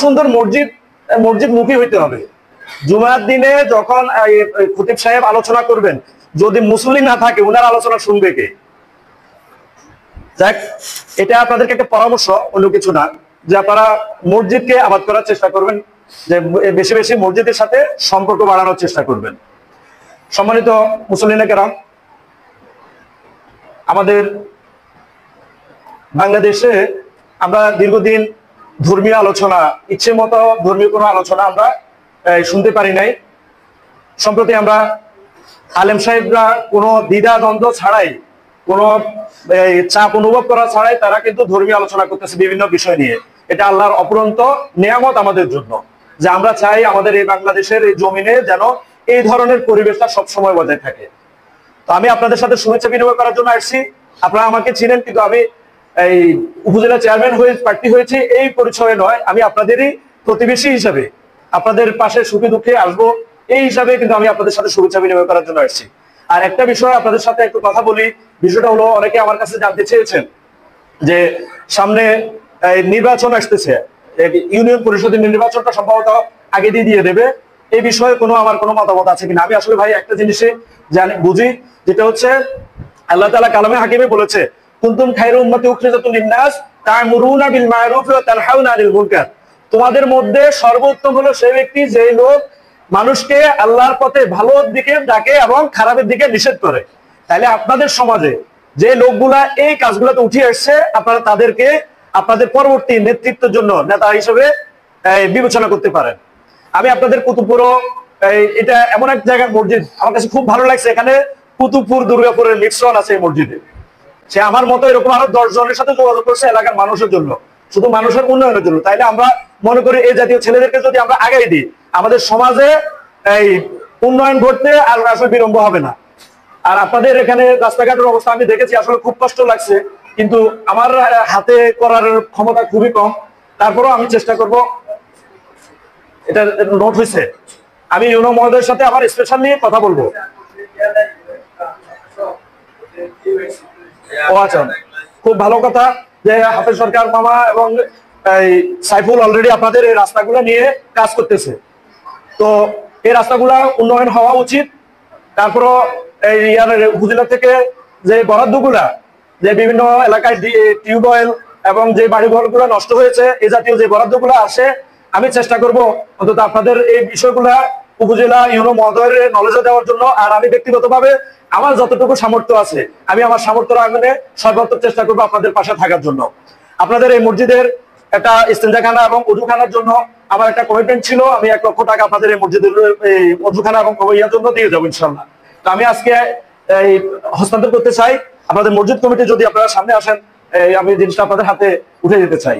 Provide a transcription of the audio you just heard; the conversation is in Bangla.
সুন্দর মসজিদ মসজিদ মুখী হইতে হবে। জুমার দিনে যখন খতিব সাহেব আলোচনা করবেন, যদি মুসল্লি না থাকে ওনার আলোচনা শুনবে কে? দেখ, এটা আপনাদেরকে একটা পরামর্শ, অন্য কিছু না, যে আপনারা মসজিদকে আবাদ করার চেষ্টা করবেন, যে বেশি বেশি মসজিদের সাথে সম্পর্ক বাড়ানোর চেষ্টা করবেন। সম্মানিত মুসল্লিনা কেরাম, আমাদের বাংলাদেশে আমরা দীর্ঘদিন ধর্মীয় আলোচনা, ইচ্ছে মতো ধর্মীয় কোনো আলোচনা আমরা শুনতে পারি নাই। সম্প্রতি আমরা আলেম সাহেবরা কোনো দ্বিধা দ্বন্দ্ব ছাড়াই, কোনো চাপ অনুভব করা ছাড়াই তারা কিন্তু ধর্মীয় আলোচনা করতেছে বিভিন্ন বিষয় নিয়ে। এটা আল্লাহর অপরন্ত নিয়ামত আমাদের জন্য, যে আমরা চাই আমাদের এই বাংলাদেশের এই জমিনে যেন এই ধরনের পরিবেশটা সবসময় বজায় থাকে। তো আমি আপনাদের সাথে শুভেচ্ছা বিনিময় করার জন্য আসছি। আপনারা আমাকে চিনেন, কিন্তু আমি এই উপজেলা চেয়ারম্যান হয়ে প্রার্থী হয়েছি এই পরিচয়ে নয়, আমি আপনাদেরই প্রতিবেশী হিসাবে আপনাদের পাশে সুখে দুঃখে আসবো এই হিসাবে কিন্তু আমি আপনাদের সাথে শুভেচ্ছা বিনিময় করার জন্য আসছি। আর একটা বিষয় আপনাদের সাথে একটু কথা বলি, বিষয়টা হলো অনেকে আমার কাছে জানতে চেয়েছেন যে সামনে নির্বাচন আসতেছে, ইউনিয়ন পরিষদের নির্বাচনটা সম্ভবত আগে দিয়ে দেবে, এই বিষয়ে আমার কোনো মতামত আছে কিনা। আমি আসলে ভাই একটা জিনিসে জানি, বুঝি, যেটা হচ্ছে আল্লাহ তাআলা কালামে হাকিমে বলেছে, কুনতুম খায়রা উম্মাতি উখরিজাতুন লিন-নাস তা'মুরুনা বিল মা'রুফ ওয়া তানহাউনা আনিল মুনকার। তোমাদের মধ্যে সর্বোত্তম হলো সেই ব্যক্তি যে লোক মানুষকে আল্লাহর পথে ভালোর দিকে ডাকে এবং খারাপের দিকে নিষেধ করে। তাহলে আপনাদের সমাজে যে লোকগুলা এই কাজগুলোতে উঠে আসছে, আপনারা তাদেরকে আপনাদের পরবর্তী নেতৃত্বের জন্য নেতা হিসেবে বিবেচনা করতে পারেন। আমি আপনাদের কুতুবপুর, এটা এমন এক জায়গার মসজিদ, আমার কাছে খুব ভালো লাগছে। এখানে কুতুবপুর দুর্গাপুরের মিশ্রণ আছে এই মসজিদে। সে আমার মতো এরকম আরো 10 জনের সাথে যোগাযোগ করছে এলাকার মানুষের জন্য, শুধু মানুষের উন্নয়নের জন্য। তাইলে আমরা মনে করি এই জাতীয় ছেলেদেরকে যদি আমরা আগাই দিই, আমাদের সমাজে এই উন্নয়ন ঘটতে আর আসলে বিলম্ব হবে না। আর আপনাদের এখানে রাস্তাঘাটের অবস্থা আমি দেখেছি, আসলে খুব কষ্ট লাগছে, কিন্তু আমার হাতে করার ক্ষমতা খুবই কম। তারপরেও আমি চেষ্টা করব। এটা নোট হয়েছে, আমি ইউনো মহোদয়ের সাথে আবার স্পেশাল নিয়ে কথা বলবো। ও আচ্ছা, খুব ভালো কথা যে হাফেজ সরকার মামা এবং সাইফুল অলরেডি আপনাদের এই রাস্তাগুলো নিয়ে কাজ করতেছে। তো এই রাস্তাগুলা উন্নয়ন হওয়া উচিত। তারপরও এই উপজেলা থেকে যে বরাদ্দগুলা, যে বিভিন্ন এলাকায় টিউবওয়েল এবং যে বাড়িঘরগুলো নষ্ট হয়েছে, এই জাতীয় যে বরাদ্দগুলো আসে, আমি চেষ্টা করব অন্তত আপনাদের এই বিষয়গুলা উপজেলা ইউনো মহোদয়ের নলেজে দেওয়ার জন্য। আর আমি ব্যক্তিগতভাবে আমার যতটুকু সামর্থ্য আছে, আমি আমার সামর্থ্য আঙ্গনে সর্বাত্মক চেষ্টা করবো আপনাদের পাশে থাকার জন্য। আপনাদের এই মসজিদের একটা ইস্তেঞ্জাখানা এবং উজুখানার জন্য আমার একটা কমিটমেন্ট ছিল, আমি 1 লক্ষ টাকা আপনাদের এই মসজিদের এই উজুখানা এবং ইয়ার জন্য দিয়ে যাবো ইনশাল্লাহ। তো আমি আজকে এই হস্তান্তর করতে চাই আপনাদের মসজিদ কমিটি, যদি আপনারা সামনে আসেন, আমি জিনিসটা আপনাদের হাতে উঠে দিতে চাই।